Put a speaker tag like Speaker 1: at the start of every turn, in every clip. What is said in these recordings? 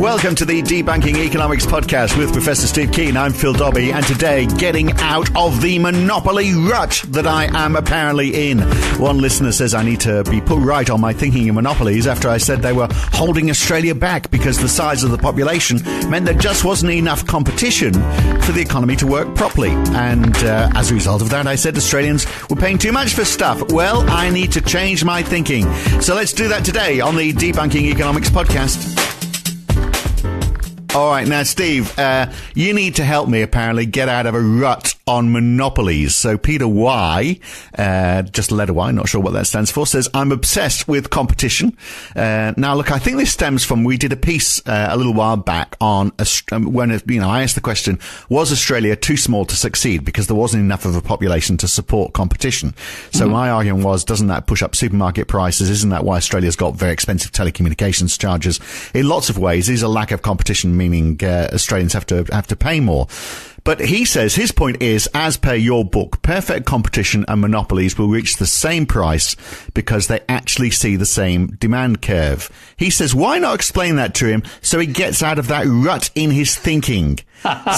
Speaker 1: Welcome to the Debunking Economics podcast with Professor Steve Keen. I'm Phil Dobbie, and today, getting out of the monopoly rut that I am apparently in. One listener says I need to be put right on my thinking in monopolies after I said they were holding Australia back because the size of the population meant there just wasn't enough competition for the economy to work properly. And as a result of that, I said Australians were paying too much for stuff. Well, I need to change my thinking. So let's do that today on the Debunking Economics podcast. All right, now, Steve, you need to help me, apparently, get out of a rut on monopolies. So Peter Y, just the letter Y, not sure what that stands for, says, I'm obsessed with competition. Now, look, I think this stems from, we did a piece a little while back on, when, I asked the question, was Australia too small to succeed because there wasn't enough of a population to support competition? So my argument was, doesn't that push up supermarket prices? Isn't that why Australia's got very expensive telecommunications charges? In lots of ways, is a lack of competition, meaning Australians have to pay more. But he says his point is, as per your book, perfect competition and monopolies will reach the same price because they actually see the same demand curve. He says, why not explain that to him so he gets out of that rut in his thinking?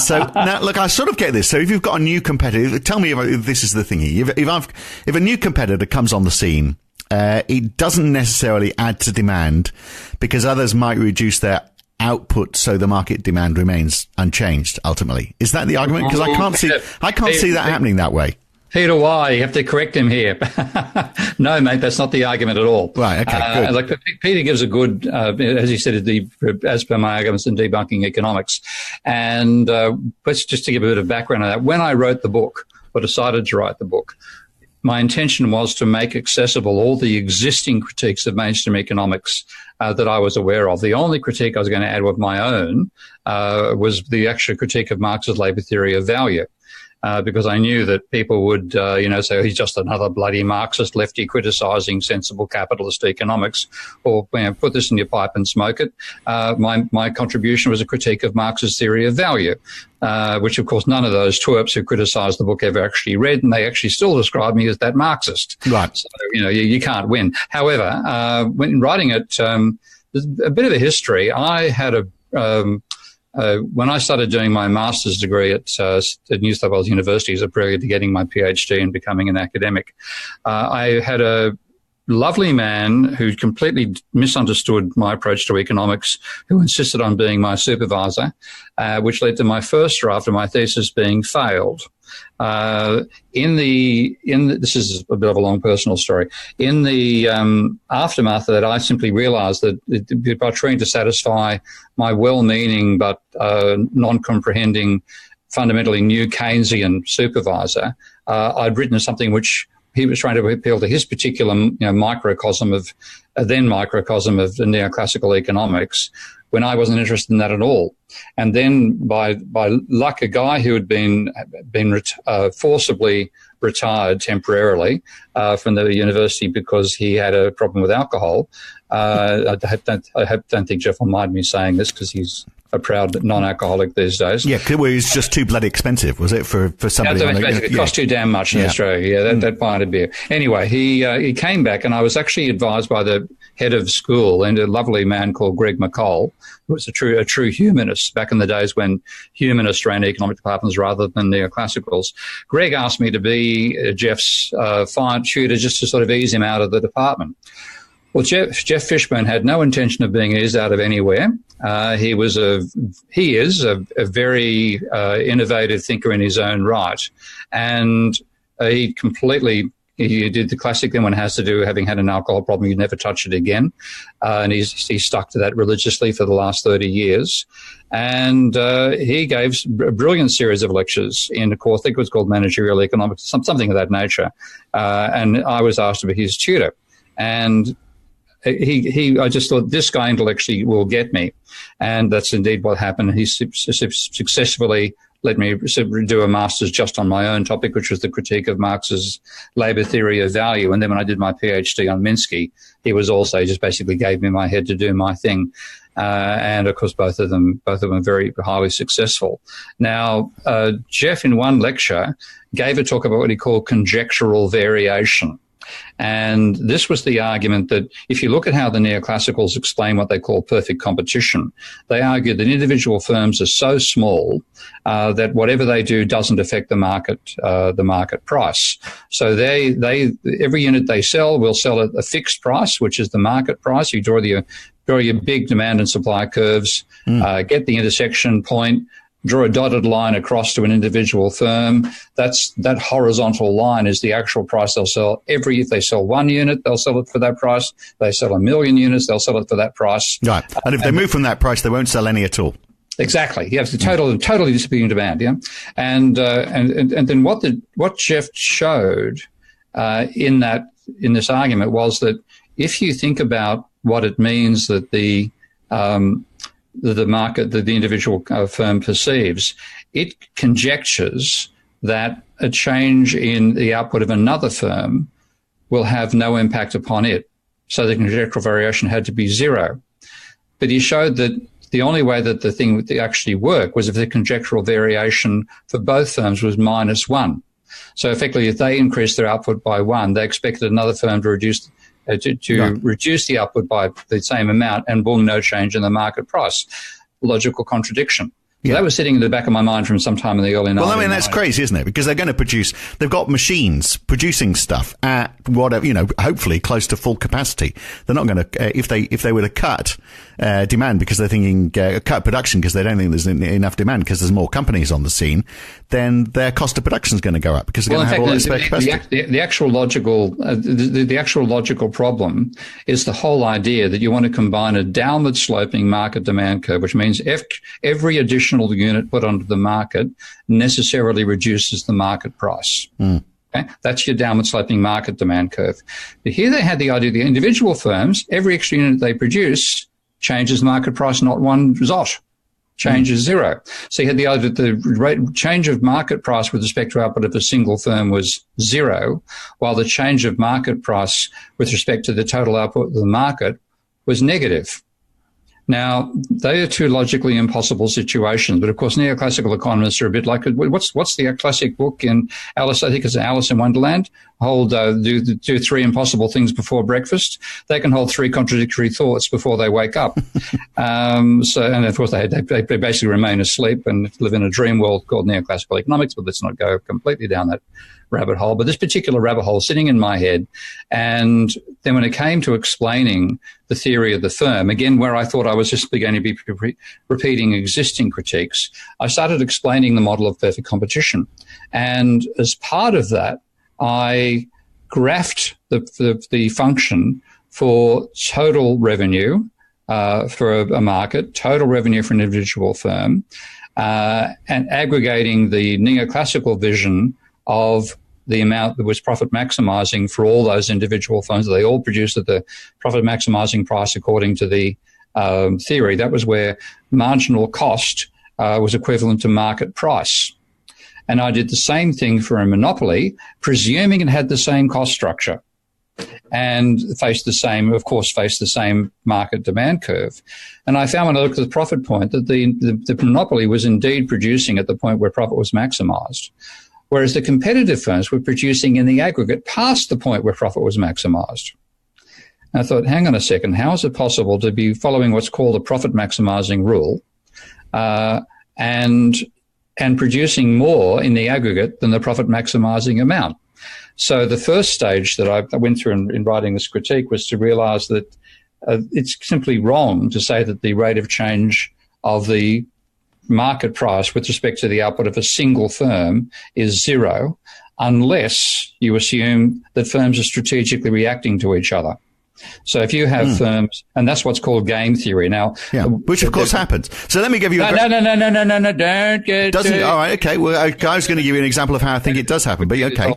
Speaker 1: So now, look, I sort of get this. So if you've got a new competitor, tell me if this is the thingy. If a new competitor comes on the scene, it doesn't necessarily add to demand because others might reduce their output, so the market demand remains unchanged. Ultimately, is that the argument? Because I can't see that happening that way.
Speaker 2: Peter Y, you have to correct him here. No, mate, that's not the argument at all.
Speaker 1: Right. Okay. Good.
Speaker 2: Peter gives a good, as he said, as per my arguments in Debunking Economics, and let's just to give a bit of background on that. When I wrote the book, or decided to write the book, my intention was to make accessible all the existing critiques of mainstream economics that I was aware of. The only critique I was going to add with my own was the actual critique of Marx's labour theory of value. Because I knew that people would, say he's just another bloody Marxist lefty criticising sensible capitalist economics, or put this in your pipe and smoke it. My contribution was a critique of Marx's theory of value, which of course none of those twerps who criticised the book ever actually read, and they actually still describe me as that Marxist.
Speaker 1: Right.
Speaker 2: So you can't win. However, when writing it, there's a bit of a history. I had when I started doing my master's degree at New South Wales University as a prelude to getting my PhD and becoming an academic, I had a lovely man who completely misunderstood my approach to economics, who insisted on being my supervisor, which led to my first draft of my thesis being failed. This is a bit of a long personal story. In the aftermath of that, I simply realised that by trying to satisfy my well-meaning but non-comprehending, fundamentally new Keynesian supervisor, I'd written something which he was trying to appeal to his particular microcosm of the neoclassical economics, when I wasn't interested in that at all. And then by luck, a guy who had been forcibly retired temporarily from the university because he had a problem with alcohol. I don't think Jeff will mind me saying this because he's a proud non-alcoholic these days.
Speaker 1: Yeah, well, it was just too bloody expensive, was it, for somebody?
Speaker 2: It cost too damn much in Australia. Yeah, that pint of beer. Anyway, he came back, and I was actually advised by the head of school and a lovely man called Greg McColl, who was a true humanist back in the days when humanists ran economic departments rather than neoclassicals. Greg asked me to be Jeff's fine tutor just to sort of ease him out of the department. Well, Jeff Fishburne had no intention of being eased out of anywhere. He is a very innovative thinker in his own right, and he did the classic thing one has to do, having had an alcohol problem, you never touch it again, and he's stuck to that religiously for the last 30 years. And he gave a brilliant series of lectures in a course, I think it was called Managerial Economics, something of that nature, and I was asked to be his tutor. And I just thought, this guy intellectually will get me. And that's indeed what happened. He successfully let me do a master's just on my own topic, which was the critique of Marx's labour theory of value. And then when I did my PhD on Minsky, he was also just basically gave me my head to do my thing. And of course, both of them very highly successful. Now, Jeff in one lecture gave a talk about what he called conjectural variation. And this was the argument that if you look at how the neoclassicals explain what they call perfect competition, they argue that individual firms are so small that whatever they do doesn't affect the market price. So they every unit they sell will sell at a fixed price, which is the market price. You draw your big demand and supply curves, get the intersection point, draw a dotted line across to an individual firm. That horizontal line is the actual price they'll sell. If they sell 1 unit, they'll sell it for that price. If they sell 1 million units, they'll sell it for that price.
Speaker 1: Right. And if they move from that price, they won't sell any at all.
Speaker 2: Exactly. Yeah, it's the totally disappearing demand. Yeah, and then what Jeff showed in this argument was that if you think about what it means that the market that the individual firm perceives, it conjectures that a change in the output of another firm will have no impact upon it. So the conjectural variation had to be zero. But he showed that the only way that the thing would actually work was if the conjectural variation for both firms was -1. So effectively, if they increased their output by 1, they expected another firm to reduce the output by the same amount and boom, no change in the market price. Logical contradiction. So that was sitting in the back of my mind from sometime in the early 90s.
Speaker 1: Well, I mean, that's crazy, isn't it? Because they're going to they've got machines producing stuff at whatever, hopefully close to full capacity. They're not going to, if they were to cut demand because they're thinking, cut production because they don't think there's enough demand because there's more companies on the scene, then their cost of production is going to go up because they're going to have all that spare capacity.
Speaker 2: The actual logical problem is the whole idea that you want to combine a downward sloping market demand curve, which means every additional unit put onto the market necessarily reduces the market price. Okay? That's your downward sloping market demand curve. But here they had the idea that the individual firms, every extra unit they produce changes the market price, not one zot. Changes zero. So you had the idea that the rate change of market price with respect to output of a single firm was zero, while the change of market price with respect to the total output of the market was negative. Now, they are two logically impossible situations, but of course, neoclassical economists are a bit like, what's the classic book in Alice? I think it's Alice in Wonderland. Do 3 impossible things before breakfast. They can hold 3 contradictory thoughts before they wake up. And of course, they basically remain asleep and live in a dream world called neoclassical economics. But let's not go completely down that rabbit hole. But this particular rabbit hole sitting in my head, and then when it came to explaining the theory of the firm, again, where I thought I was just going to be repeating existing critiques, I started explaining the model of perfect competition. And as part of that, I graphed the function for total revenue for a market, total revenue for an individual firm, and aggregating the neoclassical vision of the amount that was profit maximizing for all those individual firms. They all produced at the profit maximizing price according to the theory. That was where marginal cost was equivalent to market price. And I did the same thing for a monopoly, presuming it had the same cost structure and faced the same market demand curve. And I found when I looked at the profit point that the monopoly was indeed producing at the point where profit was maximized, whereas the competitive firms were producing in the aggregate past the point where profit was maximized. And I thought, hang on a second, how is it possible to be following what's called a profit maximizing rule and producing more in the aggregate than the profit maximizing amount? So the first stage that I went through in writing this critique was to realize that it's simply wrong to say that the rate of change of the market price with respect to the output of a single firm is zero, unless you assume that firms are strategically reacting to each other. So if you have firms, and that's what's called game theory. Now,
Speaker 1: which of course happens. So let me give you
Speaker 2: no, don't get.
Speaker 1: Doesn't? All right, okay. Well, I was going to give you an example of how I think it does happen, but okay.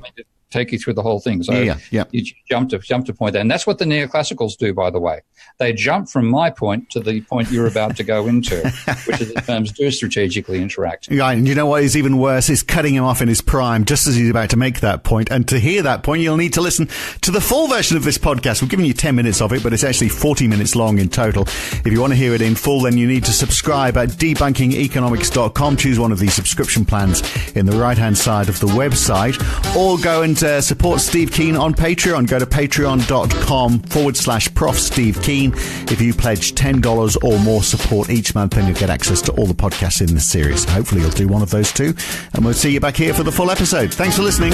Speaker 2: Take you through the whole thing. So you jump to point there. And that's what the neoclassicals do, by the way. They jump from my point to the point you're about to go into, which is that firms do strategically interact.
Speaker 1: Yeah, and you know what is even worse is cutting him off in his prime just as he's about to make that point. And to hear that point, you'll need to listen to the full version of this podcast. We're giving you 10 minutes of it, but it's actually 40 minutes long in total. If you want to hear it in full, then you need to subscribe at debunkingeconomics.com. Choose one of these subscription plans in the right-hand side of the website, or go and and support Steve Keen on Patreon. Go to patreon.com/Prof Steve Keen. If you pledge $10 or more support each month, then you'll get access to all the podcasts in this series. Hopefully you'll do one of those too. And we'll see you back here for the full episode. Thanks for listening.